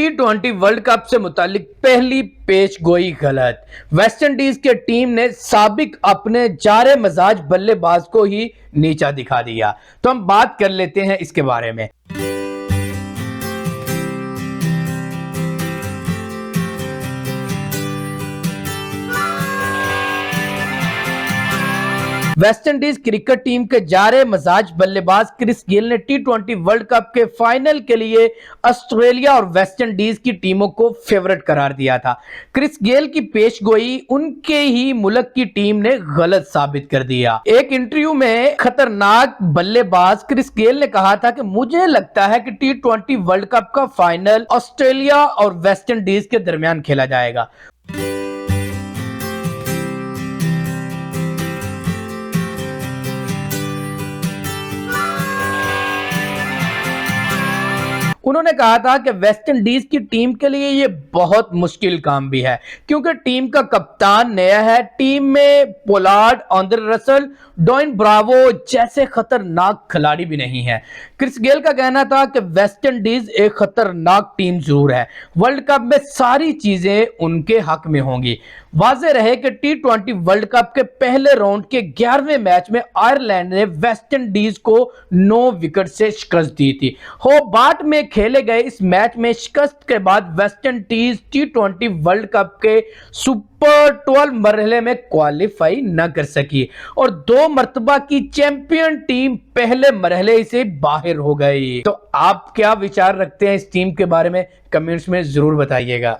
T20 world cup से मुतालिक पहली पेश गोई गलत। वेस्टइंडीज के टीम ने साबिक अपने जारे मजाज बल्लेबाज को ही नीचा दिखा दिया। तो हम बात कर लेते हैं इसके बारे में। वेस्टइंडीज क्रिकेट टीम के जारे मजाज बल्लेबाज क्रिस गेल ने T20 वर्ल्ड कप के फाइनल के लिए ऑस्ट्रेलिया और वेस्टइंडीज की टीमों को फेवरेट करार दिया था। क्रिस गेल की पेशगोई उनके ही मुल्क की टीम ने गलत साबित कर दिया। एक इंटरव्यू में खतरनाक बल्लेबाज क्रिस गेल ने कहा था कि मुझे लगता है कि T20 वर्ल्ड कप का फाइनल ऑस्ट्रेलिया और वेस्टइंडीज के दरमियान खेला जाएगा। उन्होंने कहा था कि वेस्टइंडीज की टीम के लिए यह बहुत मुश्किल काम भी है क्योंकि टीम का कप्तान नया है। टीम में Pollard, Andre Russell, Dwayne Bravo जैसे खतरनाक खिलाड़ी भी नहीं है। क्रिस गेल का कहना था कि वेस्टइंडीज एक खतरनाक टीम जरूर है, वर्ल्ड कप में सारी चीजें उनके हक में होंगी। वाज़ेह रहे कि T20 वर्ल्ड कप के पहले राउंड के 11वें मैच में आयरलैंड ने वेस्टइंडीज को 9 विकेट से शिकस्त दी थी। होबार्ट में खेले गए इस मैच में शिकस्त के बाद वेस्टइंडीज T20 वर्ल्ड कप के सुपर 12 मरहले में क्वालिफाई न कर सकी और 2 मर्तबा की चैंपियन टीम पहले मरहले से बाहर हो गई। तो आप क्या विचार रखते हैं इस टीम के बारे में? कमेंट्स में जरूर बताइएगा।